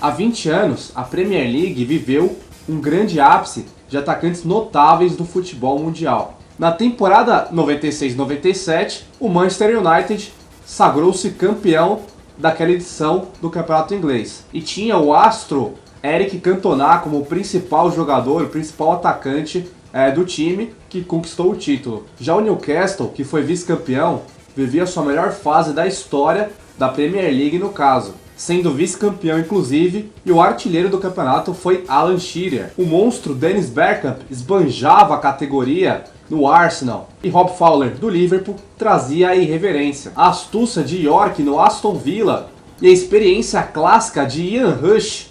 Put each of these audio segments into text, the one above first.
Há 20 anos, a Premier League viveu um grande ápice de atacantes notáveis do futebol mundial. Na temporada 96-97, o Manchester United sagrou-se campeão daquela edição do campeonato inglês. E tinha o astro Eric Cantona como principal jogador, o principal atacante do time que conquistou o título. Já o Newcastle, que foi vice-campeão, vivia sua melhor fase da história da Premier League no caso, sendo vice-campeão inclusive, e o artilheiro do campeonato foi Alan Shearer. O monstro Dennis Bergkamp esbanjava a categoria no Arsenal, e Rob Fowler do Liverpool trazia a irreverência. A astúcia de York no Aston Villa e a experiência clássica de Ian Rush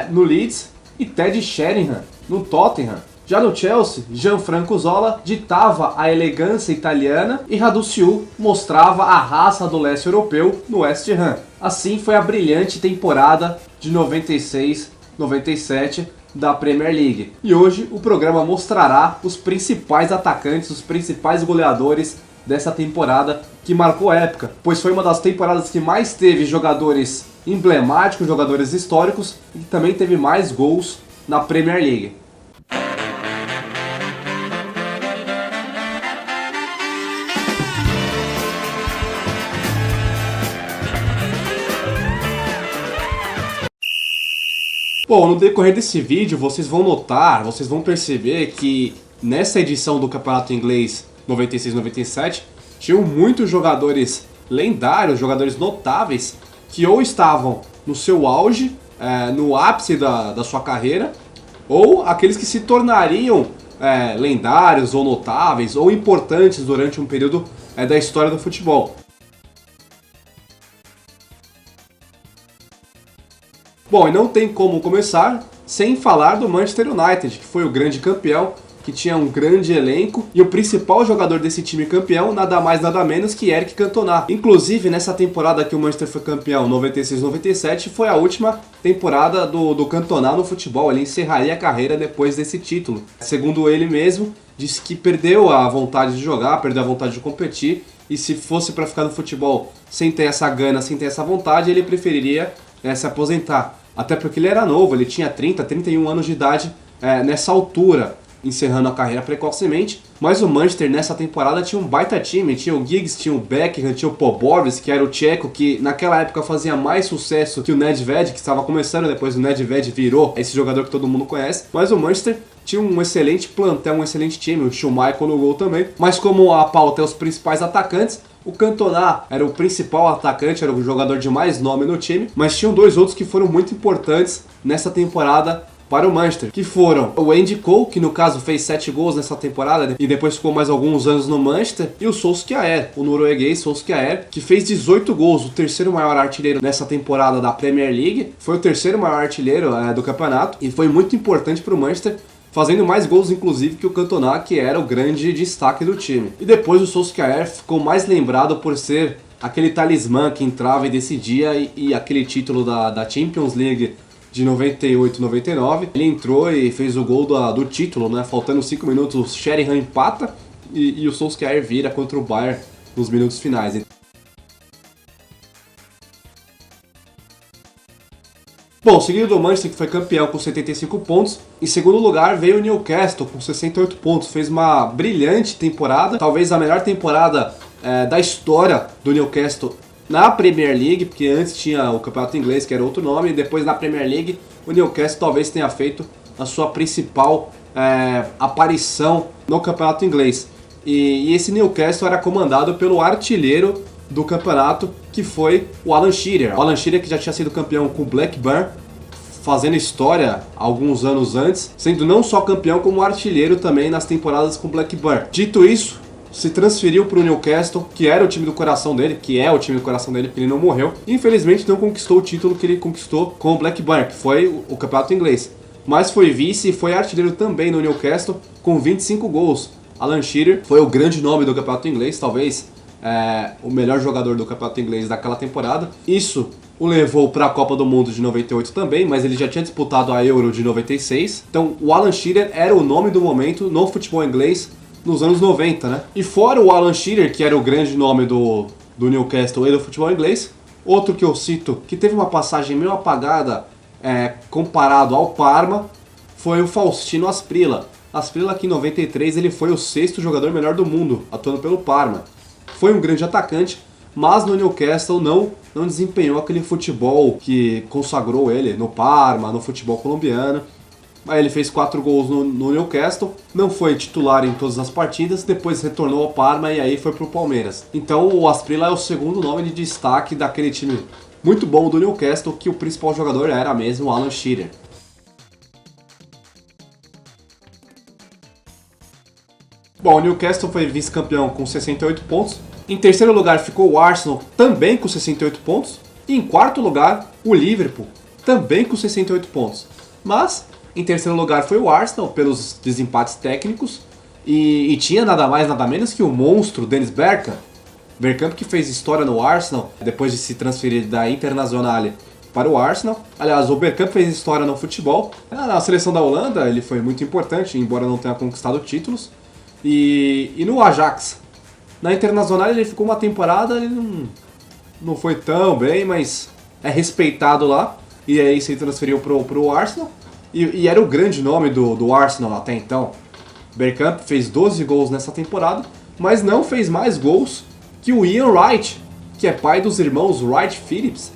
no Leeds e Ted Sheringham no Tottenham. Já no Chelsea, Gianfranco Zola ditava a elegância italiana e Radouciu mostrava a raça do leste europeu no West Ham. Assim foi a brilhante temporada de 96-97 da Premier League. E hoje o programa mostrará os principais atacantes, os principais goleadores dessa temporada que marcou a época, pois foi uma das temporadas que mais teve jogadores emblemáticos, jogadores históricos, e também teve mais gols na Premier League. Bom, no decorrer desse vídeo vocês vão notar, vocês vão perceber que nessa edição do Campeonato Inglês 96-97 tinham muitos jogadores lendários, jogadores notáveis que ou estavam no seu auge, no ápice da sua carreira, ou aqueles que se tornariam lendários ou notáveis ou importantes durante um período da história do futebol. Bom, e não tem como começar sem falar do Manchester United, que foi o grande campeão, que tinha um grande elenco, e o principal jogador desse time campeão, nada mais nada menos que Eric Cantona. Inclusive, nessa temporada que o Manchester foi campeão, 96-97, foi a última temporada do Cantona no futebol. Ele encerraria a carreira depois desse título. Segundo ele mesmo, disse que perdeu a vontade de jogar, perdeu a vontade de competir, e se fosse para ficar no futebol sem ter essa gana, sem ter essa vontade, ele preferiria se aposentar. Até porque ele era novo, ele tinha 30, 31 anos de idade nessa altura, encerrando a carreira precocemente. Mas o Manchester nessa temporada tinha um baita time, tinha o Giggs, tinha o Beckham, tinha o Pobovski, que era o tcheco, que naquela época fazia mais sucesso que o Nedved, que estava começando, depois o Nedved virou esse jogador que todo mundo conhece. Mas o Manchester tinha um excelente plantel, um excelente time, o Schumacher no gol também. Mas como a pauta é os principais atacantes, o Cantona era o principal atacante, era o jogador de mais nome no time, mas tinham dois outros que foram muito importantes nessa temporada para o Manchester, que foram o Andy Cole, que no caso fez 7 gols nessa temporada e depois ficou mais alguns anos no Manchester, e o Solskjaer, o norueguês Solskjaer, que fez 18 gols, o terceiro maior artilheiro nessa temporada da Premier League, foi o terceiro maior artilheiro do campeonato e foi muito importante para o Manchester, fazendo mais gols inclusive que o Cantona, que era o grande destaque do time. E depois o Solskjaer ficou mais lembrado por ser aquele talismã que entrava e decidia, e aquele título da Champions League de 98-99. Ele entrou e fez o gol do título, né? Faltando 5 minutos, o Sheringham empata e o Solskjaer vira contra o Bayern nos minutos finais. Bom, seguido do Manchester, que foi campeão com 75 pontos, em segundo lugar veio o Newcastle com 68 pontos, fez uma brilhante temporada, talvez a melhor temporada da história do Newcastle na Premier League, porque antes tinha o Campeonato Inglês, que era outro nome, e depois na Premier League o Newcastle talvez tenha feito a sua principal aparição no Campeonato Inglês. E esse Newcastle era comandado pelo artilheiro do campeonato, que foi o Alan Shearer. O Alan Shearer, que já tinha sido campeão com o Blackburn, fazendo história alguns anos antes, sendo não só campeão, como artilheiro também nas temporadas com o Blackburn. Dito isso, se transferiu para o Newcastle, que era o time do coração dele, que é o time do coração dele, porque ele não morreu. E, infelizmente não conquistou o título que ele conquistou com o Blackburn, que foi o campeonato inglês. Mas foi vice e foi artilheiro também no Newcastle, com 25 gols. Alan Shearer foi o grande nome do campeonato inglês, talvez o melhor jogador do campeonato inglês daquela temporada. Isso o levou para a Copa do Mundo de 98 também, mas ele já tinha disputado a Euro de 96. Então o Alan Shearer era o nome do momento no futebol inglês nos anos 90, né? E fora o Alan Shearer, que era o grande nome do Newcastle e do futebol inglês, outro que eu cito, que teve uma passagem meio apagada comparado ao Parma, foi o Faustino Asprilla. Asprilla, que em 93 ele foi o sexto jogador melhor do mundo, atuando pelo Parma. Foi um grande atacante, mas no Newcastle não desempenhou aquele futebol que consagrou ele no Parma, no futebol colombiano. Aí ele fez 4 gols no Newcastle, não foi titular em todas as partidas, depois retornou ao Parma e aí foi pro Palmeiras. Então o Asprilla é o segundo nome de destaque daquele time muito bom do Newcastle, que o principal jogador era mesmo o Alan Shearer. Bom, o Newcastle foi vice-campeão com 68 pontos. Em terceiro lugar ficou o Arsenal, também com 68 pontos. E em quarto lugar, o Liverpool, também com 68 pontos. Mas em terceiro lugar foi o Arsenal, pelos desempates técnicos. E tinha nada mais, nada menos que o monstro Dennis Bergkamp. Bergkamp que fez história no Arsenal, depois de se transferir da Internazionale para o Arsenal. Aliás, o Bergkamp fez história no futebol. Na seleção da Holanda ele foi muito importante, embora não tenha conquistado títulos. E no Ajax, na Internazionale ele ficou uma temporada, ele não foi tão bem, mas é respeitado lá. E aí se transferiu pro Arsenal. E era o grande nome do Arsenal até então. Bergkamp fez 12 gols nessa temporada, mas não fez mais gols que o Ian Wright, que é pai dos irmãos Wright Phillips.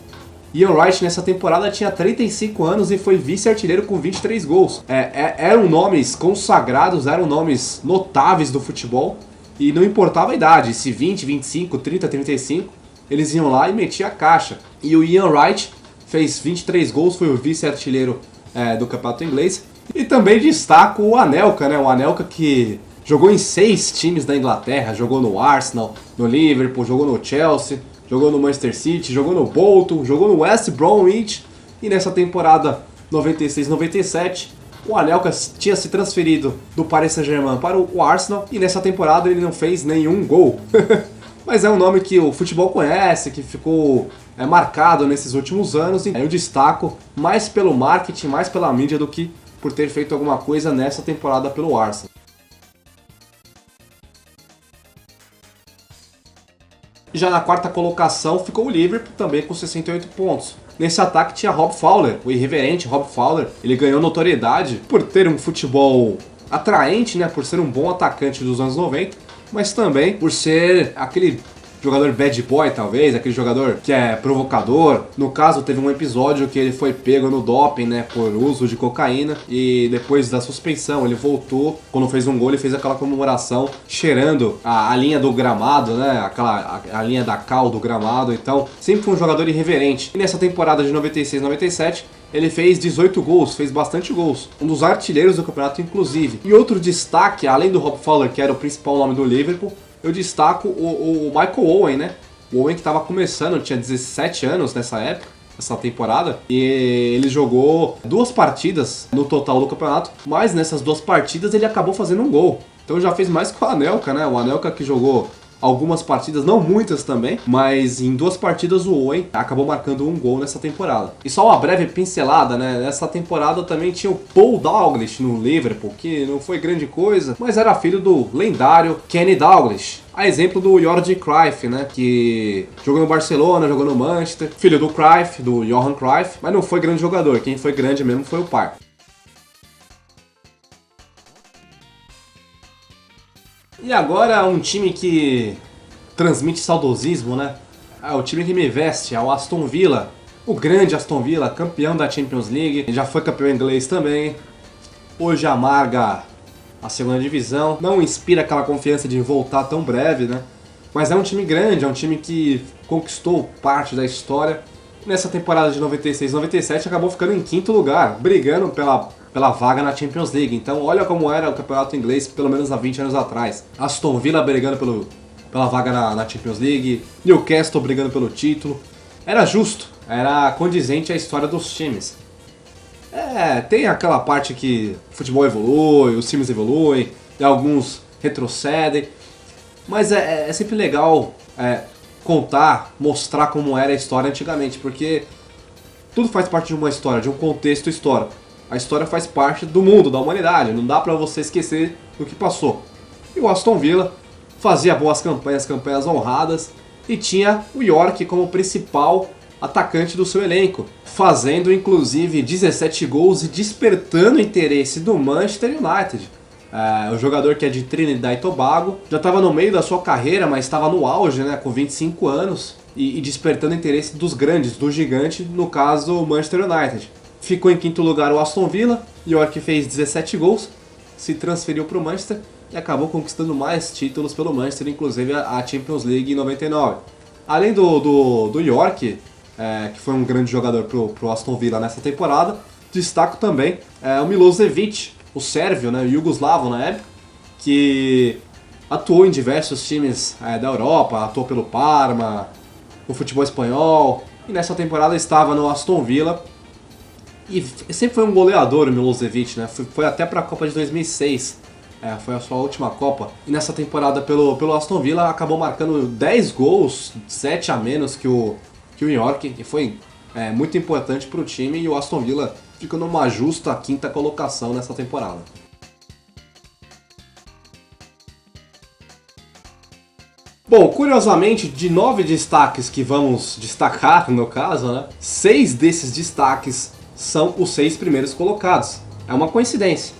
Ian Wright nessa temporada tinha 35 anos e foi vice-artilheiro com 23 gols. Eram nomes consagrados, eram nomes notáveis do futebol e não importava a idade, se 20, 25, 30, 35, eles iam lá e metiam a caixa. E o Ian Wright fez 23 gols, foi o vice-artilheiro do campeonato inglês. E também destaco o Anelka, né? O Anelka que jogou em 6 times da Inglaterra, jogou no Arsenal, no Liverpool, jogou no Chelsea, jogou no Manchester City, jogou no Bolton, jogou no West Bromwich. E nessa temporada 96-97, o Anelka tinha se transferido do Paris Saint-Germain para o Arsenal e nessa temporada ele não fez nenhum gol. Mas é um nome que o futebol conhece, que ficou marcado nesses últimos anos, e eu destaco mais pelo marketing, mais pela mídia do que por ter feito alguma coisa nessa temporada pelo Arsenal. Já na quarta colocação ficou o Liverpool, também com 68 pontos. Nesse ataque tinha Rob Fowler, o irreverente Rob Fowler. Ele ganhou notoriedade por ter um futebol atraente, né, por ser um bom atacante dos anos 90, mas também por ser aquele jogador bad boy, talvez, aquele jogador que é provocador. No caso, teve um episódio que ele foi pego no doping, né, por uso de cocaína, e depois da suspensão ele voltou, quando fez um gol ele fez aquela comemoração cheirando a linha do gramado, né, a linha da cal do gramado. Então sempre foi um jogador irreverente. E nessa temporada de 96-97 ele fez 18 gols, fez bastante gols. Um dos artilheiros do campeonato, inclusive. E outro destaque, além do Rob Fowler, que era o principal nome do Liverpool, eu destaco o Michael Owen, né? O Owen que estava começando, tinha 17 anos nessa época, essa temporada. E ele jogou 2 partidas no total do campeonato, mas nessas 2 partidas ele acabou fazendo um gol. Então já fez mais que o Anelka, né? O Anelka que jogou algumas partidas, não muitas também, mas em 2 partidas o Owen acabou marcando um gol nessa temporada. E só uma breve pincelada, né? Nessa temporada também tinha o Paul Dalglish no Liverpool, que não foi grande coisa, mas era filho do lendário Kenny Dalglish. A exemplo do Jordi Cruyff, né? Que jogou no Barcelona, jogou no Manchester, filho do Cruyff, do Johan Cruyff, mas não foi grande jogador, quem foi grande mesmo foi o pai. E agora um time que transmite saudosismo, né? É o time que me veste, é o Aston Villa. O grande Aston Villa, campeão da Champions League, já foi campeão inglês também. Hoje amarga a segunda divisão, não inspira aquela confiança de voltar tão breve, né? Mas é um time grande, é um time que conquistou parte da história. Nessa temporada de 96-97 acabou ficando em 5º lugar, brigando pela vaga na Champions League. Então olha como era o campeonato inglês, pelo menos há 20 anos atrás. Aston Villa brigando pela vaga na Champions League, Newcastle brigando pelo título. Era justo, era condizente à história dos times. Tem aquela parte que o futebol evolui, os times evoluem, e alguns retrocedem, mas é sempre legal contar, mostrar como era a história antigamente, porque tudo faz parte de uma história, de um contexto histórico. A história faz parte do mundo, da humanidade, não dá pra você esquecer do que passou. E o Aston Villa fazia boas campanhas honradas, e tinha o York como principal atacante do seu elenco, fazendo inclusive 17 gols e despertando o interesse do Manchester United. O jogador, que é de Trinidad e Tobago, já estava no meio da sua carreira, mas estava no auge, né, com 25 anos, e despertando o interesse dos grandes, do gigante, no caso o Manchester United. Ficou em quinto lugar o Aston Villa, York fez 17 gols, se transferiu para o Manchester e acabou conquistando mais títulos pelo Manchester, inclusive a Champions League em 99. Além do York, que foi um grande jogador pro Aston Villa nessa temporada, destaco também o Milosevic, o sérvio, né, o iugoslavo na época, que atuou em diversos times da Europa, atuou pelo Parma, no futebol espanhol, e nessa temporada estava no Aston Villa. E sempre foi um goleador o Milosevic, né? Foi até para a Copa de 2006, foi a sua última Copa. E nessa temporada pelo Aston Villa acabou marcando 10 gols, 7 a menos que o York, e foi muito importante para o time, e o Aston Villa ficou numa justa quinta colocação nessa temporada. Bom, curiosamente, de 9 destaques que vamos destacar, no caso, né, 6 desses destaques são os 6 primeiros colocados. É uma coincidência.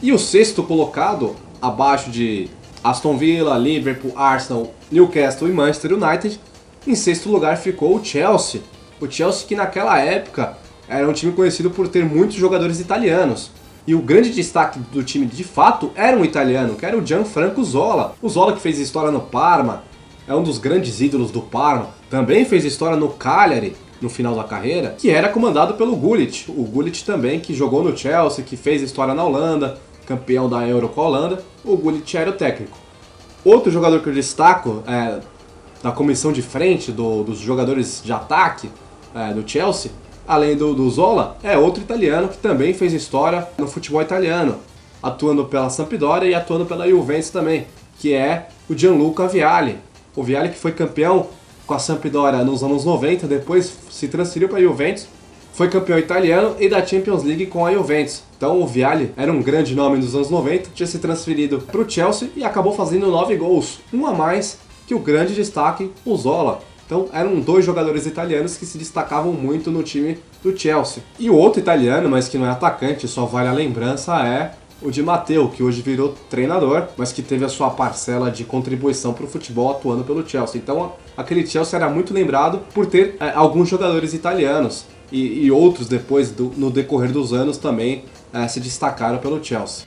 E o sexto colocado, abaixo de Aston Villa, Liverpool, Arsenal, Newcastle e Manchester United, em sexto lugar ficou o Chelsea. O Chelsea, que naquela época era um time conhecido por ter muitos jogadores italianos. E o grande destaque do time, de fato, era um italiano, que era o Gianfranco Zola. O Zola, que fez história no Parma, é um dos grandes ídolos do Parma. Também fez história no Cagliari, no final da carreira, que era comandado pelo Gullit. O Gullit também, que jogou no Chelsea, que fez história na Holanda, campeão da Euro com a Holanda. O Gullit era o técnico. Outro jogador que eu destaco, da comissão de frente, dos jogadores de ataque do Chelsea, além do Zola, é outro italiano que também fez história no futebol italiano, atuando pela Sampdoria e atuando pela Juventus também, que é o Gianluca Vialli. O Vialli, que foi campeão com a Sampdoria nos anos 90, depois se transferiu para a Juventus, foi campeão italiano e da Champions League com a Juventus. Então o Vialli era um grande nome nos anos 90, tinha se transferido para o Chelsea e acabou fazendo 9 gols, um a mais que o grande destaque, o Zola. Então eram 2 jogadores italianos que se destacavam muito no time do Chelsea. E o outro italiano, mas que não é atacante, só vale a lembrança, é o Di Matteo, que hoje virou treinador, mas que teve a sua parcela de contribuição para o futebol atuando pelo Chelsea. Então aquele Chelsea era muito lembrado por ter alguns jogadores italianos, e outros depois, no decorrer dos anos, também se destacaram pelo Chelsea.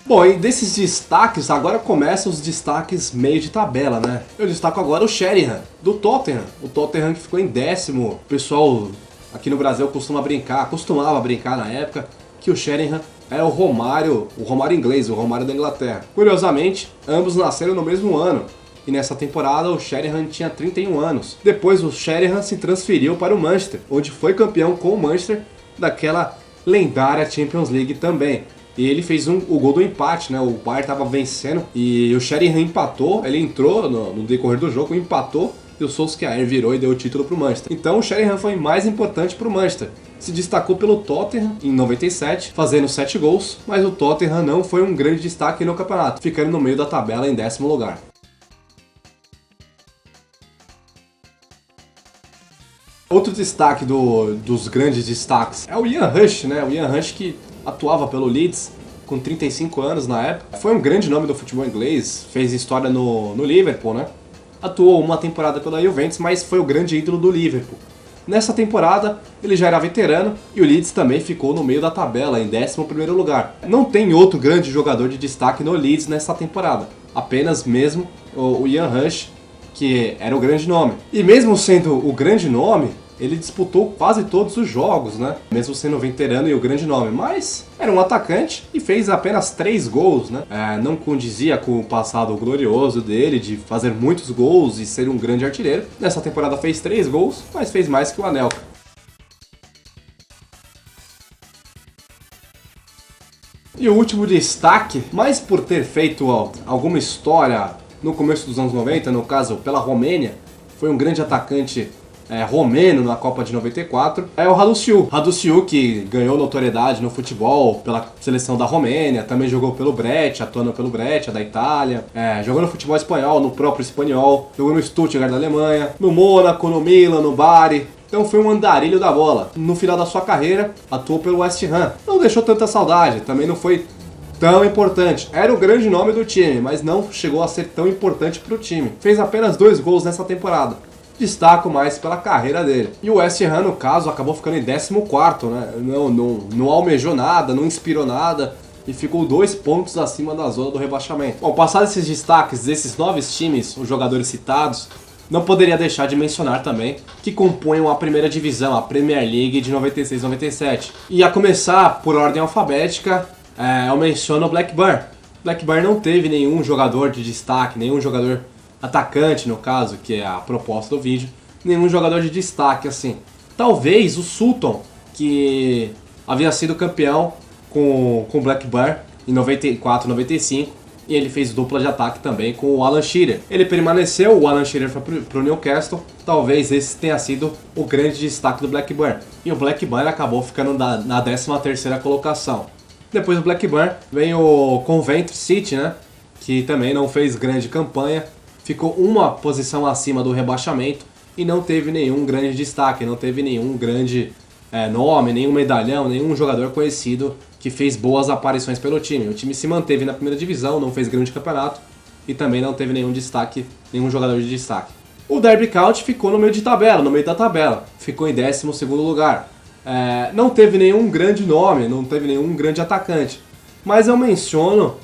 Bom, e desses destaques, agora começam os destaques meio de tabela, né? Eu destaco agora o Sheringham, do Tottenham. O Tottenham, que ficou em 10º. O pessoal aqui no Brasil costumava brincar na época, que o Sheringham era o Romário inglês, o Romário da Inglaterra. Curiosamente, ambos nasceram no mesmo ano. E nessa temporada o Sheringham tinha 31 anos. Depois o Sheringham se transferiu para o Manchester, onde foi campeão com o Manchester daquela lendária Champions League também. E ele fez o gol do empate, né? O Bayern estava vencendo e o Sheringham empatou. Ele entrou no decorrer do jogo, empatou, e o Solskjaer virou e deu o título para o Manchester. Então o Sheringham foi mais importante para o Manchester. Se destacou pelo Tottenham em 97, fazendo 7 gols, mas o Tottenham não foi um grande destaque no campeonato, ficando no meio da tabela em 10º lugar. Outro destaque dos grandes destaques é o Ian Rush, né? O Ian Rush, que atuava pelo Leeds com 35 anos na época. Foi um grande nome do futebol inglês, fez história no Liverpool, né? Atuou uma temporada pela Juventus, mas foi o grande ídolo do Liverpool. Nessa temporada, ele já era veterano e o Leeds também ficou no meio da tabela, em 11º lugar. Não tem outro grande jogador de destaque no Leeds nessa temporada, apenas mesmo o Ian Rush, que era o grande nome. E mesmo sendo o grande nome, ele disputou quase todos os jogos, né? Mesmo sendo veterano e o grande nome. Mas era um atacante e fez apenas 3 gols, né? Não condizia com o passado glorioso dele de fazer muitos gols e ser um grande artilheiro. Nessa temporada fez 3 gols, mas fez mais que o Anelka. E o último destaque, mais por ter feito alguma história no começo dos anos 90, no caso pela Romênia, foi um grande atacante romeno na Copa de 94, é o Raduciu. Raduciu, que ganhou notoriedade no futebol pela seleção da Romênia, também jogou pelo Brescia, atuando pelo Brescia da Itália, jogou no futebol espanhol, no próprio espanhol, jogou no Stuttgart da Alemanha, no Mônaco, no Milan, no Bari. Então foi um andarilho da bola. No final da sua carreira, atuou pelo West Ham. Não deixou tanta saudade, também não foi tão importante. Era o grande nome do time, mas não chegou a ser tão importante para o time. Fez apenas 2 gols nessa temporada. Destaco mais pela carreira dele. E o West Ham, no caso, acabou ficando em 14º, né? Não almejou nada, não inspirou nada e ficou 2 pontos acima da zona do rebaixamento. Bom, passados esses destaques desses 9 times, os jogadores citados, não poderia deixar de mencionar também que compõem a primeira divisão, a Premier League de 96-97. E a começar por ordem alfabética, eu menciono o Blackburn. Blackburn não teve nenhum jogador de destaque, nenhum jogador atacante, no caso, que é a proposta do vídeo, nenhum jogador de destaque, assim. Talvez o Sutton, que havia sido campeão com o Blackburn em 94, 95, e ele fez dupla de ataque também com o Alan Shearer. Ele permaneceu, o Alan Shearer foi pro Newcastle, talvez esse tenha sido o grande destaque do Blackburn. E o Blackburn acabou ficando na 13ª colocação. Depois do Blackburn vem o Coventry City, né, que também não fez grande campanha, ficou uma posição acima do rebaixamento e não teve nenhum grande destaque, não teve nenhum grande nome, nenhum medalhão, nenhum jogador conhecido que fez boas aparições pelo time. O time se manteve na primeira divisão, não fez grande campeonato e também não teve nenhum destaque, nenhum jogador de destaque. O Derby County ficou no meio de tabela, no meio da tabela, ficou em 12º lugar. Não teve nenhum grande nome, não teve nenhum grande atacante, mas eu menciono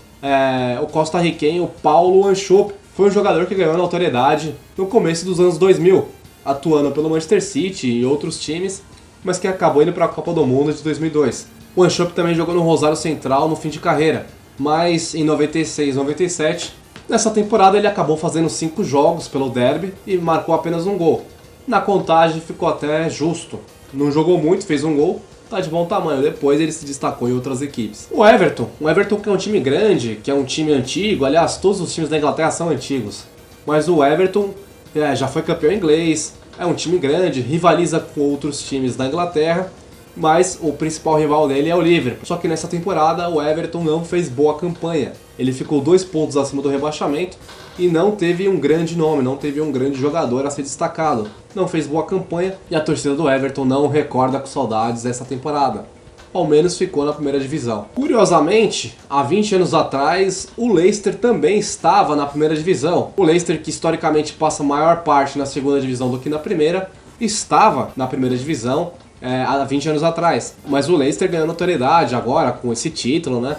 o costarriquenho Paulo Wanchope. Foi um jogador que ganhou notoriedade no começo dos anos 2000, atuando pelo Manchester City e outros times, mas que acabou indo para a Copa do Mundo de 2002. O Wanchope também jogou no Rosário Central no fim de carreira, mas em 96, 97, nessa temporada ele acabou fazendo 5 jogos pelo Derby e marcou apenas 1 gol. Na contagem ficou até justo, não jogou muito, fez 1 gol, tá de bom tamanho. Depois ele se destacou em outras equipes. O Everton que é um time grande, que é um time antigo, aliás, todos os times da Inglaterra são antigos, mas o Everton já foi campeão inglês, é um time grande, rivaliza com outros times da Inglaterra, mas o principal rival dele é o Liverpool. Só que nessa temporada o Everton não fez boa campanha. Ele ficou 2 pontos acima do rebaixamento e não teve um grande nome, não teve um grande jogador a ser destacado. Não fez boa campanha e a torcida do Everton não recorda com saudades essa temporada. Ao menos ficou na primeira divisão. Curiosamente, há 20 anos atrás, o Leicester também estava na primeira divisão. O Leicester, que historicamente passa a maior parte na segunda divisão do que na primeira, estava na primeira divisão há 20 anos atrás. Mas o Leicester ganhou notoriedade agora com esse título, né?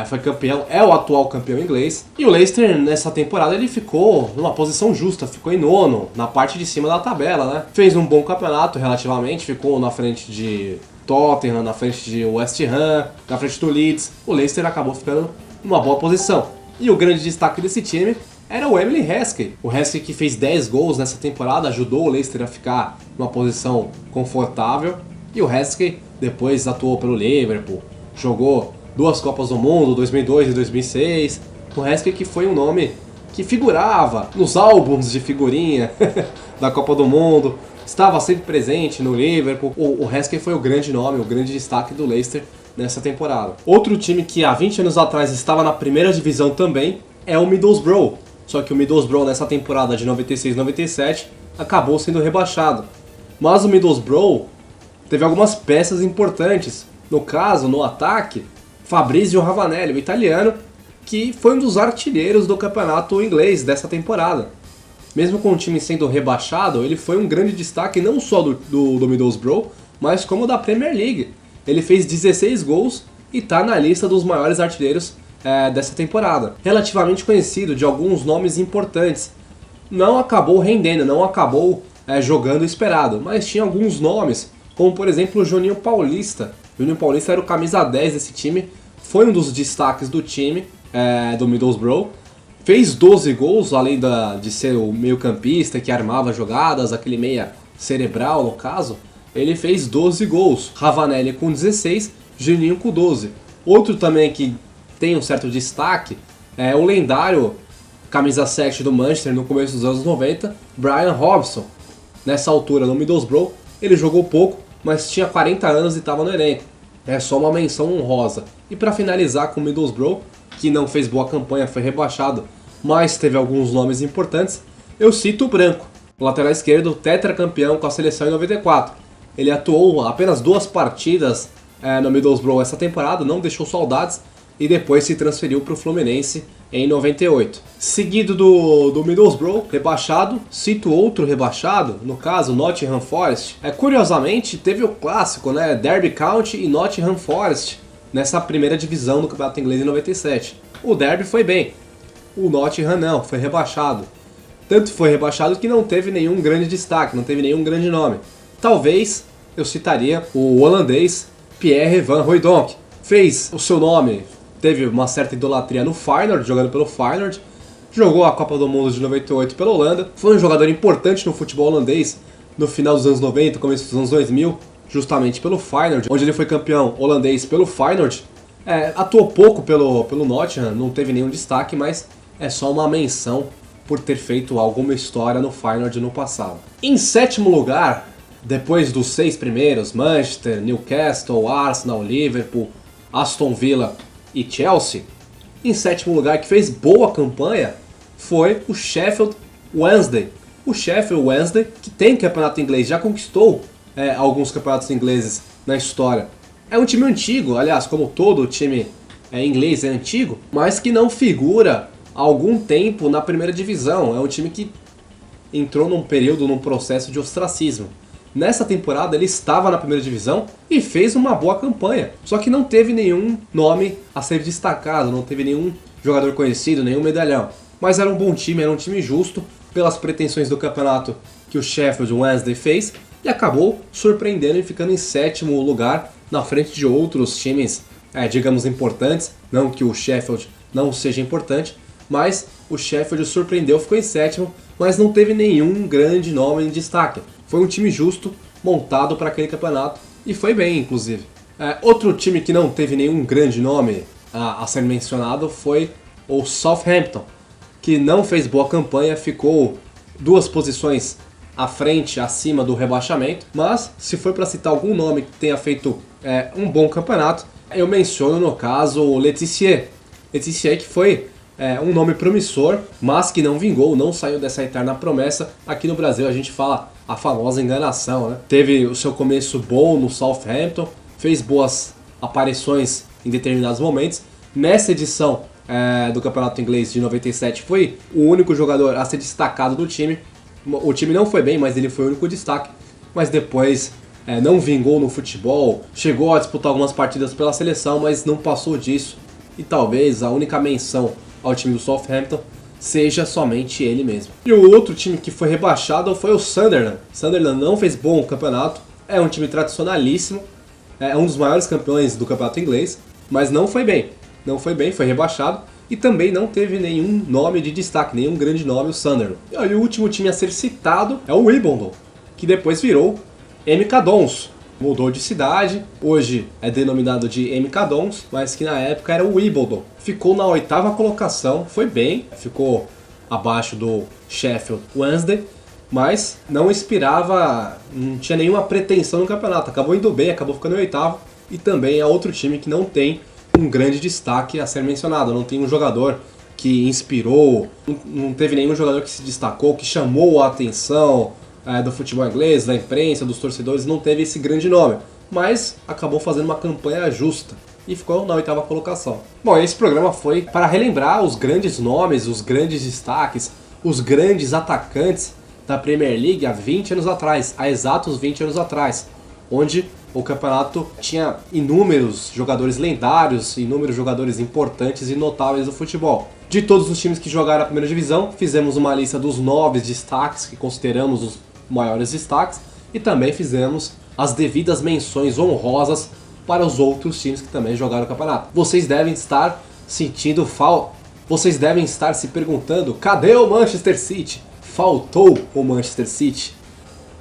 Foi campeão, é o atual campeão inglês. E o Leicester nessa temporada ele ficou numa posição justa, ficou em 9º, na parte de cima da tabela, né? Fez um bom campeonato relativamente, ficou na frente de Tottenham, na frente de West Ham, na frente do Leeds. O Leicester acabou ficando numa boa posição. E o grande destaque desse time era o Emily Heskey. O Heskey, que fez 10 gols nessa temporada, ajudou o Leicester a ficar numa posição confortável. E o Heskey depois atuou pelo Liverpool, jogou 2 Copas do Mundo, 2002 e 2006. O Heskey, que foi um nome que figurava nos álbuns de figurinha da Copa do Mundo, estava sempre presente no Liverpool. O Heskey foi o grande nome, o grande destaque do Leicester nessa temporada. Outro time que há 20 anos atrás estava na primeira divisão também é o Middlesbrough. Só que o Middlesbrough nessa temporada de 96-97 acabou sendo rebaixado. Mas o Middlesbrough teve algumas peças importantes. No caso, no ataque, Fabrizio Ravanelli, o italiano, que foi um dos artilheiros do campeonato inglês dessa temporada. Mesmo com o time sendo rebaixado, ele foi um grande destaque não só do Middlesbrough, mas como da Premier League. Ele fez 16 gols e está na lista dos maiores artilheiros dessa temporada. Relativamente conhecido, de alguns nomes importantes. Não acabou rendendo, não acabou jogando o esperado, mas tinha alguns nomes, como por exemplo o Juninho Paulista. O Juninho Paulista era o camisa 10 desse time, foi um dos destaques do time, do Middlesbrough. Fez 12 gols, além de ser o meio-campista que armava jogadas, aquele meia cerebral no caso. Ele fez 12 gols. Ravanelli com 16, Juninho com 12. Outro também que tem um certo destaque é o lendário camisa 7 do Manchester no começo dos anos 90, Brian Robson. Nessa altura no Middlesbrough, ele jogou pouco, mas tinha 40 anos e estava no elenco. É só uma menção honrosa. E para finalizar com o Middlesbrough, que não fez boa campanha, foi rebaixado, mas teve alguns nomes importantes, eu cito o Branco, o lateral esquerdo, tetracampeão com a seleção em 94. Ele atuou apenas 2 partidas no Middlesbrough essa temporada, não deixou saudades, e depois se transferiu para o Fluminense em 98. Seguido do Middlesbrough, rebaixado, cito outro rebaixado, no caso Nottingham Forest. Curiosamente, teve o clássico, né, Derby County e Nottingham Forest, nessa primeira divisão do Campeonato Inglês em 97. O Derby foi bem, o Nottingham não, foi rebaixado. Tanto foi rebaixado que não teve nenhum grande destaque, não teve nenhum grande nome. Talvez eu citaria o holandês Pierre van Hooijdonk. Fez o seu nome, teve uma certa idolatria no Feyenoord, jogando pelo Feyenoord. Jogou a Copa do Mundo de 98 pela Holanda. Foi um jogador importante no futebol holandês no final dos anos 90, começo dos anos 2000, justamente pelo Feyenoord, onde ele foi campeão holandês pelo Feyenoord. Atuou pouco pelo Nottingham, não teve nenhum destaque, mas é só uma menção por ter feito alguma história no Feyenoord no passado. Em sétimo lugar, depois dos 6 primeiros, Manchester, Newcastle, Arsenal, Liverpool, Aston Villa e Chelsea, em sétimo lugar, que fez boa campanha, foi o Sheffield Wednesday. O Sheffield Wednesday, que tem campeonato inglês, já conquistou alguns campeonatos ingleses na história. É um time antigo, aliás, como todo time inglês é antigo, mas que não figura há algum tempo na primeira divisão. É um time que entrou num processo de ostracismo. Nessa temporada ele estava na primeira divisão e fez uma boa campanha. Só que não teve nenhum nome a ser destacado, não teve nenhum jogador conhecido, nenhum medalhão. Mas era um bom time, era um time justo pelas pretensões do campeonato que o Sheffield Wednesday fez e acabou surpreendendo e ficando em sétimo lugar na frente de outros times, digamos, importantes. Não que o Sheffield não seja importante, mas o Sheffield surpreendeu, ficou em sétimo, mas não teve nenhum grande nome em destaque. Foi um time justo, montado para aquele campeonato, e foi bem, inclusive. Outro time que não teve nenhum grande nome a ser mencionado foi o Southampton, que não fez boa campanha, ficou 2 posições à frente, acima do rebaixamento. Mas, se for para citar algum nome que tenha feito um bom campeonato, eu menciono, no caso, o Letizier. Letizier, que foi um nome promissor, mas que não vingou, não saiu dessa eterna promessa. Aqui no Brasil a gente fala a famosa enganação, né? Teve o seu começo bom no Southampton, fez boas aparições em determinados momentos. Nessa edição do Campeonato Inglês de 97 foi o único jogador a ser destacado do time. O time não foi bem, mas ele foi o único destaque. Mas depois não vingou no futebol, chegou a disputar algumas partidas pela seleção, mas não passou disso. E talvez a única menção ao time do Southampton seja somente ele mesmo. E o outro time que foi rebaixado foi o Sunderland. Sunderland não fez bom campeonato, é um time tradicionalíssimo, é um dos maiores campeões do campeonato inglês, mas não foi bem. Não foi bem, foi rebaixado e também não teve nenhum nome de destaque, nenhum grande nome, o Sunderland. E o último time a ser citado é o Wimbledon, que depois virou MK Dons. Mudou de cidade, hoje é denominado de MK Dons, mas que na época era o Wimbledon. Ficou na 8ª colocação, foi bem, ficou abaixo do Sheffield Wednesday, mas não inspirava, não tinha nenhuma pretensão no campeonato. Acabou indo bem, acabou ficando em 8º, e também é outro time que não tem um grande destaque a ser mencionado. Não tem um jogador que inspirou, não teve nenhum jogador que se destacou, que chamou a atenção do futebol inglês, da imprensa, dos torcedores. Não teve esse grande nome, mas acabou fazendo uma campanha justa e ficou na 8ª colocação. Bom, esse programa foi para relembrar os grandes nomes, os grandes destaques, os grandes atacantes da Premier League há 20 anos atrás, há exatos 20 anos atrás, onde o campeonato tinha inúmeros jogadores lendários, inúmeros jogadores importantes e notáveis do futebol. De todos os times que jogaram a primeira divisão, fizemos uma lista dos 9 destaques que consideramos os maiores destaques e também fizemos as devidas menções honrosas para os outros times que também jogaram o campeonato. Vocês devem estar sentindo falta, vocês devem estar se perguntando: cadê o Manchester City? Faltou o Manchester City?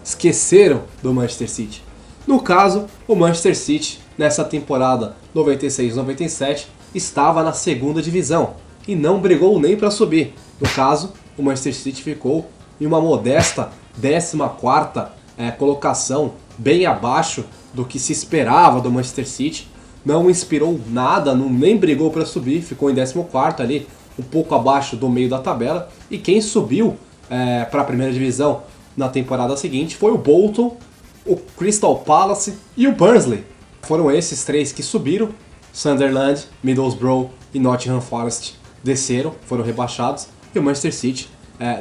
Esqueceram do Manchester City? No caso, o Manchester City, nessa temporada 96-97, estava na 2ª divisão e não brigou nem para subir. No caso, o Manchester City ficou em uma modesta 14ª colocação, bem abaixo do que se esperava do Manchester City. Não inspirou nada, nem brigou para subir, ficou em 14º ali, um pouco abaixo do meio da tabela. E quem subiu para a primeira divisão na temporada seguinte foi o Bolton, o Crystal Palace e o Burnley. Foram esses 3 que subiram. Sunderland, Middlesbrough e Nottingham Forest desceram, foram rebaixados. E o Manchester City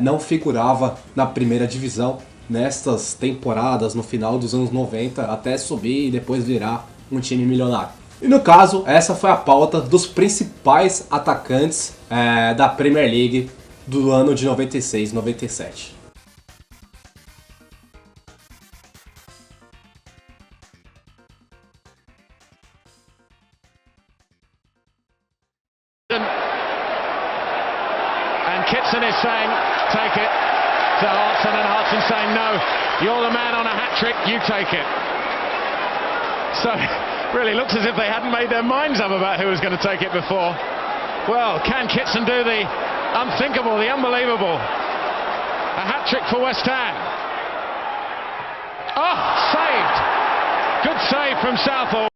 não figurava na primeira divisão nestas temporadas, no final dos anos 90, até subir e depois virar um time milionário. E no caso, essa foi a pauta dos principais atacantes da Premier League do ano de 96-97. And Kitson is saying, take it to Hartson, and Hartson saying, no, you're the man on a hat-trick, you take it. So, really looks as if they hadn't made their minds up about who was going to take it before. Well, can Kitson do the unthinkable, the unbelievable? A hat-trick for West Ham. Oh, saved! Good save from Southall.